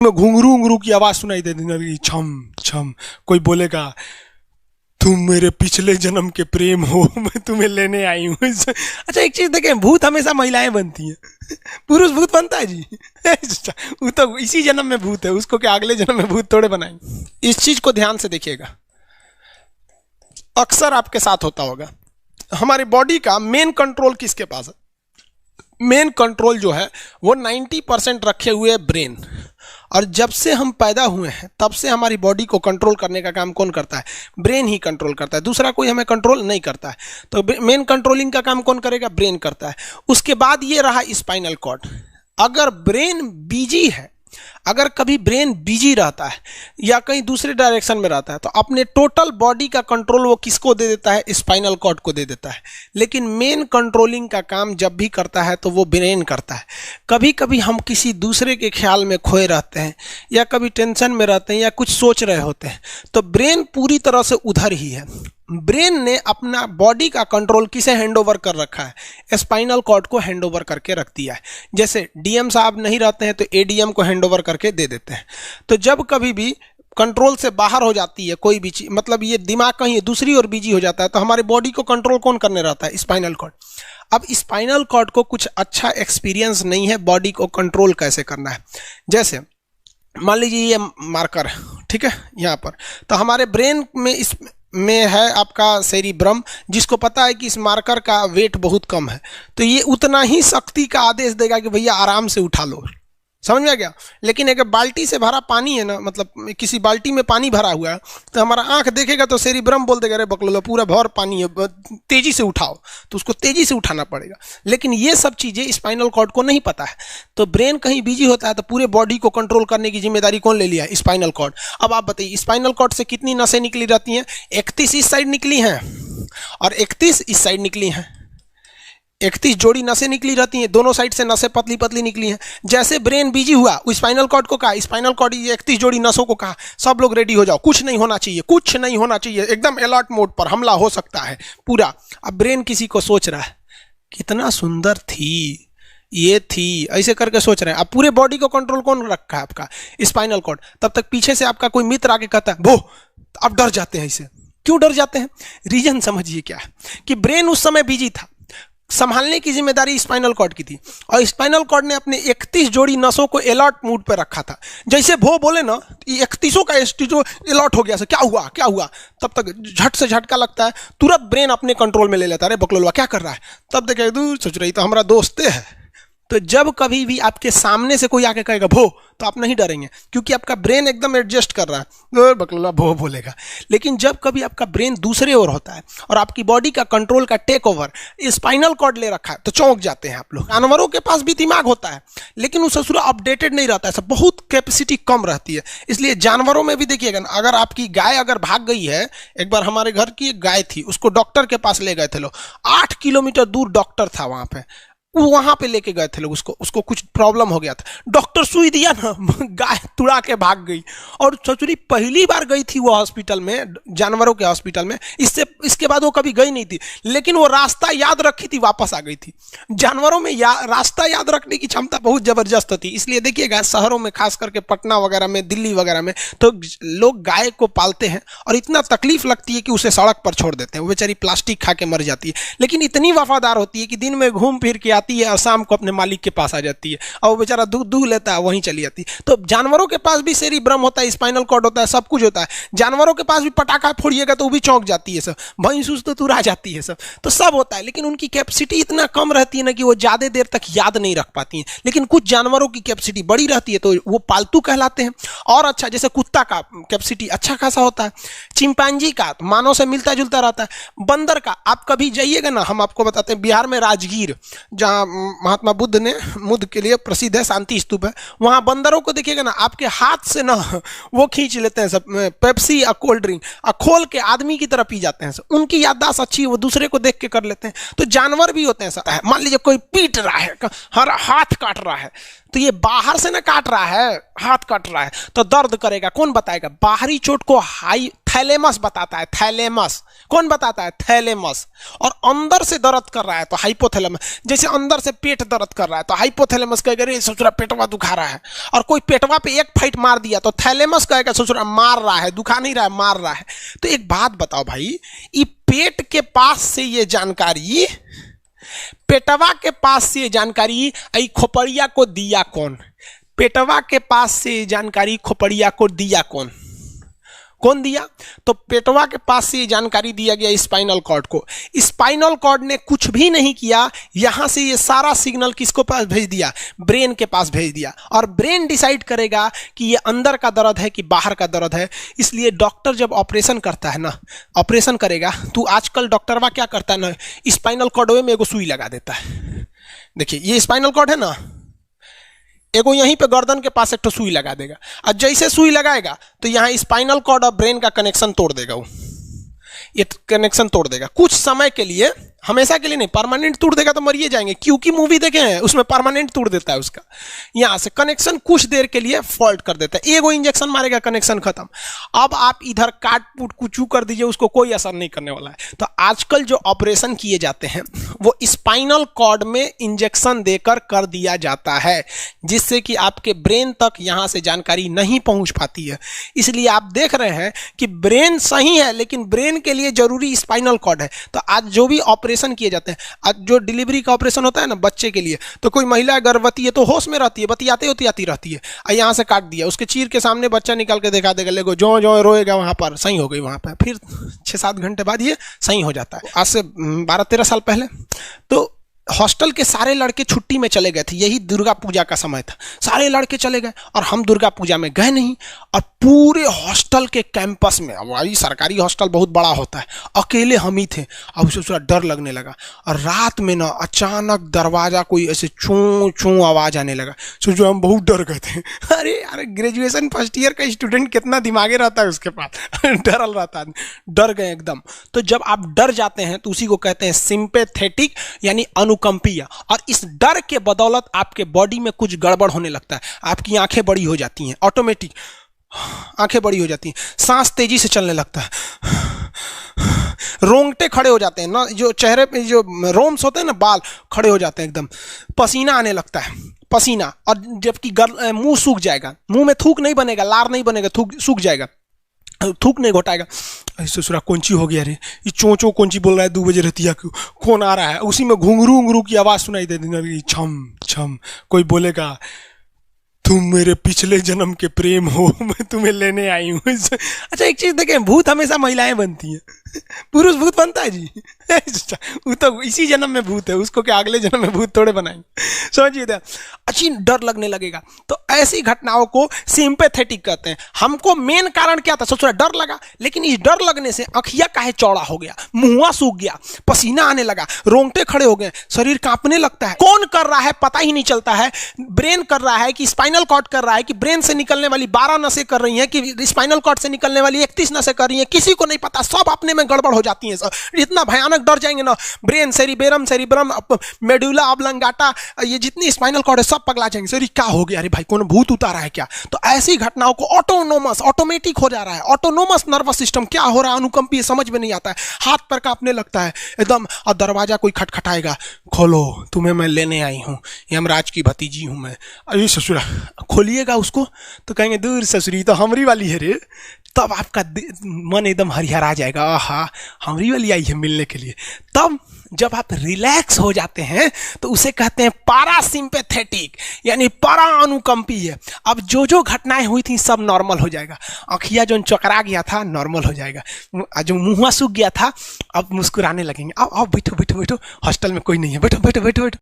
में घुंघरू घुंघरू की आवाज सुनाई देती लगी, छम छम। कोई बोलेगा तुम मेरे पिछले जन्म के प्रेम हो, मैं तुम्हें लेने आई हूँ। अच्छा एक चीज देखें, भूत हमेशा महिलाएं बनती हैं, पुरुष भूत बनता है जी। वो तो इसी जन्म में भूत है, उसको क्या अगले जन्म में भूत थोड़े बनाएंगे। इस चीज को ध्यान से देखिएगा, अक्सर आपके साथ होता होगा। हमारी बॉडी का मेन कंट्रोल किसके पास है? मेन कंट्रोल जो है वो 90% रखे हुए ब्रेन। और जब से हम पैदा हुए हैं तब से हमारी बॉडी को कंट्रोल करने का काम कौन करता है? ब्रेन ही कंट्रोल करता है, दूसरा कोई हमें कंट्रोल नहीं करता है। तो मेन कंट्रोलिंग का काम कौन करेगा? ब्रेन करता है। उसके बाद ये रहा स्पाइनल कॉर्ड। अगर ब्रेन बिजी है, अगर कभी ब्रेन बिजी रहता है या कहीं दूसरे डायरेक्शन में रहता है, तो अपने टोटल बॉडी का कंट्रोल वो किसको दे देता है? स्पाइनल कॉर्ड को दे देता है। लेकिन मेन कंट्रोलिंग का काम जब भी करता है तो वो ब्रेन करता है। कभी कभी हम किसी दूसरे के ख्याल में खोए रहते हैं या कभी टेंशन में रहते हैं या कुछ सोच रहे होते हैं, तो ब्रेन पूरी तरह से उधर ही है। ब्रेन ने अपना बॉडी का कंट्रोल किसे हैंड ओवर कर रखा है? स्पाइनल कॉर्ड को हैंड ओवर करके रख दिया है। जैसे डीएम साहब नहीं रहते हैं तो एडीएम को हैंड ओवर करके दे देते हैं। तो जब कभी भी कंट्रोल से बाहर हो जाती है कोई भी चीज, मतलब ये दिमाग कहीं दूसरी ओर बिजी हो जाता है, तो हमारी बॉडी को कंट्रोल कौन करने रहता है? Spinal cord. अब स्पाइनल कॉर्ड को कुछ अच्छा एक्सपीरियंस नहीं है बॉडी को कंट्रोल कैसे करना है। जैसे मान लीजिए ये मार्कर, ठीक है, यहाँ पर, तो हमारे ब्रेन में इस में है आपका सेरिब्रम, जिसको पता है कि इस मार्कर का वेट बहुत कम है, तो ये उतना ही शक्ति का आदेश देगा कि भैया आराम से उठा लो। समझ में आ गया? लेकिन अगर बाल्टी से भरा पानी है ना, मतलब किसी बाल्टी में पानी भरा हुआ है, तो हमारा आंख देखेगा तो सेरिब्रम बोल देगा अरे बकलोला पूरा भर पानी है, तेजी से उठाओ, तो उसको तेजी से उठाना पड़ेगा। लेकिन ये सब चीजें स्पाइनल कॉर्ड को नहीं पता है, तो ब्रेन कहीं बिजी होता है तो पूरे बॉडी को कंट्रोल करने की जिम्मेदारी कौन ले लिया है? Spinal cord. अब आप बताइए स्पाइनल कॉर्ड से कितनी नसें निकली रहती हैं? 31 इस साइड निकली हैं और 31 इस साइड निकली हैं। 31 जोड़ी नसें निकली रहती हैं, दोनों साइड से नसें पतली पतली निकली हैं। जैसे ब्रेन बिजी हुआ, स्पाइनल कॉर्ड को कहा, स्पाइनल कॉर्ड 31 जोड़ी नसों को कहा सब लोग रेडी हो जाओ, कुछ नहीं होना चाहिए, कुछ नहीं होना चाहिए, एकदम अलर्ट मोड पर, हमला हो सकता है पूरा। अब ब्रेन किसी को सोच रहा है कितना सुंदर थी ये थी, ऐसे करके सोच रहे हैं। अब पूरे बॉडी को कंट्रोल कौन रखा है? आपका स्पाइनल कॉर्ड। तब तक पीछे से आपका कोई मित्र आके कहता है वो, अब डर जाते हैं। इसे क्यों डर जाते हैं? रीजन समझिए क्या है कि ब्रेन उस समय बिजी था, संभालने की जिम्मेदारी स्पाइनल कॉर्ड की थी, और स्पाइनल कॉर्ड ने अपने 31 जोड़ी नसों को अलर्ट मूड पर रखा था। जैसे भो बोले ना, 31 का जो अलर्ट हो गया, क्या हुआ क्या हुआ, तब तक झट से झटका लगता है, तुरंत ब्रेन अपने कंट्रोल में ले लेता है, अरे बकलोलवा क्या कर रहा है। तब देखे दूर सोच रही तो हमारा दोस्त है। तो जब कभी भी आपके सामने से कोई आके कहेगा भो, तो आप नहीं डरेंगे, क्योंकि आपका ब्रेन एकदम एडजस्ट कर रहा है, बकलोला भो बोलेगा। लेकिन जब कभी आपका ब्रेन दूसरे ओर होता है और आपकी बॉडी का कंट्रोल का टेक ओवर स्पाइनल कॉर्ड ले रखा है, तो चौंक जाते हैं आप लोग। जानवरों के पास भी दिमाग होता है, लेकिन वो ससुरा अपडेटेड नहीं रहता है, सब बहुत कैपेसिटी कम रहती है। इसलिए जानवरों में भी देखिएगा ना, अगर आपकी गाय अगर भाग गई है, एक बार हमारे घर की एक गाय थी, उसको डॉक्टर के पास ले गए थे लोग, 8 किलोमीटर दूर डॉक्टर था, वहां पे लेके गए थे लोग, उसको कुछ प्रॉब्लम हो गया था, डॉक्टर सुई दिया ना, गाय तुड़ा के भाग गई। और ससुरी पहली बार गई थी वो हॉस्पिटल में, जानवरों के हॉस्पिटल में, इसके बाद वो कभी गई नहीं थी, लेकिन वो रास्ता याद रखी थी, वापस आ गई थी। जानवरों में रास्ता याद रखने की क्षमता बहुत जबरदस्त होती है। इसलिए देखिएगा शहरों में, खास करके पटना वगैरह में, दिल्ली वगैरह में, तो लोग गाय को पालते हैं और इतना तकलीफ लगती है कि उसे सड़क पर छोड़ देते हैं, वो बेचारी प्लास्टिक खा के मर जाती है, लेकिन इतनी वफादार होती है कि दिन में घूम फिर के है और शाम को अपने मालिक के पास आ जाती है, और वो बेचारा दूध लेता है, वहीं चली जाती है। तो जानवरों के पास भी सेरिब्रम होता है, स्पाइनल कॉर्ड होता है, सब कुछ होता है। जानवरों के पास भी पटाखा फोड़िएगा तो वो भी चौंक जाती है सब, भैंस तो तुरा जाती है सब, तो सब होता है। लेकिन उनकी कैपेसिटी इतना कम रहती है ना कि वो ज्यादा देर तक याद नहीं रख पाती हैं। लेकिन कुछ जानवरों की कैपेसिटी बड़ी रहती है, तो वो पालतू कहलाते हैं। और अच्छा, जैसे कुत्ता का कैपेसिटी अच्छा खासा होता है, चिंपांजी का मानव से मिलता जुलता रहता है, बंदर का आप कभी जाइएगा ना, हम आपको बताते हैं, बिहार में राजगीर, जहाँ महात्मा बुद्ध के लिए प्रसिद्ध है, शांति स्तूप है, वहां बंदरों को देखिएगा ना, आपके हाथ से ना वो खींच लेते हैं सब, पेप्सी या कोल्ड ड्रिंक खोल के आदमी की तरह पी जाते हैं सब। उनकी याददाश्त अच्छी है, वो दूसरे को देख के कर लेते हैं। तो जानवर भी होते हैं, मान लीजिए कोई पीट रहा है, हर हाथ काट रहा है, तो ये बाहर से ना काट रहा है, हाथ कट रहा है तो दर्द करेगा, कौन बताएगा? बाहरी चोट को हाई थैलेमस बताता है, थैलेमस। कौन बताता है? थैलेमस। और अंदर से दर्द कर रहा है तो हाइपोथैलेमस। जैसे अंदर से पेट दर्द कर रहा है तो हाइपोथैलेमस कहेगा रे ससुरा पेटवा दुखा रहा है, और कोई पेटवा पे एक फाइट मार दिया तो थैलेमस कहेगा ससुरा मार रहा है, दुखा नहीं रहा है, मार रहा है। तो एक बात बताओ भाई, ये पेट के पास से ये जानकारी, पेटवा के पास से जानकारी आई खोपड़िया को दिया कौन? पेटवा के पास से जानकारी खोपड़िया को दिया कौन? कौन दिया? तो पेटवा के पास से जानकारी दिया गया स्पाइनल कॉर्ड को। स्पाइनल कॉर्ड ने कुछ भी नहीं किया, यहां से ये सारा सिग्नल किसको पास भेज दिया? ब्रेन के पास भेज दिया। और ब्रेन डिसाइड करेगा कि ये अंदर का दर्द है कि बाहर का दर्द है। इसलिए डॉक्टर जब ऑपरेशन करता है ना, ऑपरेशन करेगा तो आजकल डॉक्टरवा क्या करता है ना, स्पाइनल कॉर्ड में एगो सुई लगा देता है। देखिए ये स्पाइनल कॉर्ड है ना, एगो यहीं पे गर्दन के पास एक तो सुई लगा देगा, और जैसे सुई लगाएगा तो यहाँ स्पाइनल कॉर्ड और ब्रेन का कनेक्शन तोड़ देगा। वो ये कनेक्शन तोड़ देगा कुछ समय के लिए, हमेशा के लिए नहीं, परमानेंट तोड़ देगा तो मरिए जाएंगे। क्योंकि मूवी देखे हैं उसमें परमानेंट तोड़ देता है उसका, यहां से कनेक्शन कुछ देर के लिए फॉल्ट कर देता है, एगो इंजेक्शन मारेगा कनेक्शन खत्म। अब आप इधर काट पुट कुचू कर दीजिए, उसको कोई असर नहीं करने वाला है। तो आजकल जो ऑपरेशन किए जाते हैं वो स्पाइनल कॉर्ड में इंजेक्शन देकर कर दिया जाता है, जिससे कि आपके ब्रेन तक यहां से जानकारी नहीं पहुंच पाती है। इसलिए आप देख रहे हैं कि ब्रेन सही है लेकिन ब्रेन के लिए जरूरी स्पाइनल कॉर्ड है। तो आज जो भी ऑपरेशन किए जाते हैं, आज जो डिलीवरी का ऑपरेशन होता है ना बच्चे के लिए, तो कोई महिला गर्भवती है तो होश में रहती है, बतियाते होती रहती है, यहाँ से काट दिया, उसके चीर के सामने बच्चा निकाल के दिखा देगा, लेगो जो जो रोएगा वहां पर सही हो गई, वहां पर फिर 6-7 घंटे बाद ये सही हो जाता है। आज से 12-13 साल पहले तो हॉस्टल के सारे लड़के छुट्टी में चले गए थे, यही दुर्गा पूजा का समय था, सारे लड़के चले गए और हम दुर्गा पूजा में गए नहीं। और पूरे हॉस्टल के कैंपस में, अब वही सरकारी हॉस्टल बहुत बड़ा होता है, अकेले हम ही थे। अब उसे थोड़ा डर लगने लगा और रात में ना अचानक दरवाजा कोई ऐसे चूं चूं आवाज आने लगा। सोचो हम बहुत डर गए थे। अरे यार ग्रेजुएशन फर्स्ट ईयर का स्टूडेंट कितना दिमागे रहता है उसके पास, डरल रहता है, डर गए एकदम। तो जब आप डर जाते हैं तो उसी को कहते हैं सिंपैथेटिक यानी अनुकंपीय। और इस डर के बदौलत आपके बॉडी में कुछ गड़बड़ होने लगता है, आपकी आंखें बड़ी हो जाती हैं, ऑटोमेटिक आंखें बड़ी हो जाती हैं, सांस तेजी से चलने लगता है, रोंगटे खड़े हो जाते हैं ना, जो चेहरे पे जो रोम्स होते हैं ना, बाल खड़े हो जाते हैं एकदम, पसीना आने लगता है, पसीना। और जबकि मुंह सूख जाएगा, मुंह में थूक नहीं बनेगा, लार नहीं बनेगा, थूक सूख जाएगा, थूक नहीं घोटाएगा। ससुरा कौन ची हो गया रे, ये चोंचो कौन ची बोल रहा है 2 बजे रहती है, कौन आ रहा है? उसी में घुंघरू उंगरू की आवाज सुनाई दे देगी, छम छम। कोई बोलेगा तुम मेरे पिछले जन्म के प्रेम हो, मैं तुम्हें लेने आई हूँ। अच्छा एक चीज देखें, भूत हमेशा महिलाएं बनती हैं, पुरुष भूत बनता है जी? वो तो इसी जन्म में भूत है, उसको क्या अगले जन्म में भूत थोड़े बनाएंगे? समझिए, अच्छी डर लगने लगेगा। तो ऐसी घटनाओं को सिंपैथेटिक कहते हैं। हमको मेन कारण क्या था? सोचो डर लगा, लेकिन इस डर लगने से अखिया काहे चौड़ा हो गया, मुंह सूख गया, पसीना आने लगा, रोंगटे खड़े हो गए, शरीर कांपने लगता है। कौन कर रहा है पता ही नहीं चलता है। ब्रेन कर रहा है कि स्पाइनल कॉर्ड कर रहा है कि ब्रेन से निकलने वाली 12 नसें कर रही हैं कि स्पाइनल कॉर्ड से निकलने वाली 31 नसें कर रही हैं, किसी को नहीं पता, सब अपने में गड़बड़ हो जाती है। इतना भयानक डर जाएंगे ना, ब्रेन, सेरिब्रम, मेडुला ऑब्लंगाटा, ये जितनी स्पाइनल कॉर्ड है सब पगला जाएंगे। सर क्या हो गया? अरे भाई कौन भूत उतारा है क्या? तो ऐसी घटनाओं को ऑटोनोमस, ऑटोमेटिक हो जा रहा है, ऑटोनोमस नर्वस सिस्टम क्या हो रहा है, अनुकंपीय, समझ में नहीं आता है, हाथ पर कांपने लगता है एकदम। और दरवाजा कोई खटखटाएगा, खोलो तुम्हें मैं लेने आई हूँ, यमराज की भतीजी हूँ मैं। अरे ससुरा, खोलिएगा उसको तो कहेंगे दूर ससुरी तो हमरी वाली है रे। तब आपका मन एकदम हरिहरा जाएगा, आहा हमरी वाली आई है मिलने के लिए। तब जब आप रिलैक्स हो जाते हैं तो उसे कहते हैं पारासिम्पैथेटिक यानी परा अनुकंपीय। अब जो घटनाएं हुई थी सब नॉर्मल हो जाएगा, अखिया जो चकरा गया था नॉर्मल हो जाएगा, जो मुंह सूख गया था अब मुस्कुराने लगेंगे। अब बैठो बैठो बैठो, हॉस्टल में कोई नहीं है, बैठो बैठो बैठो बैठो।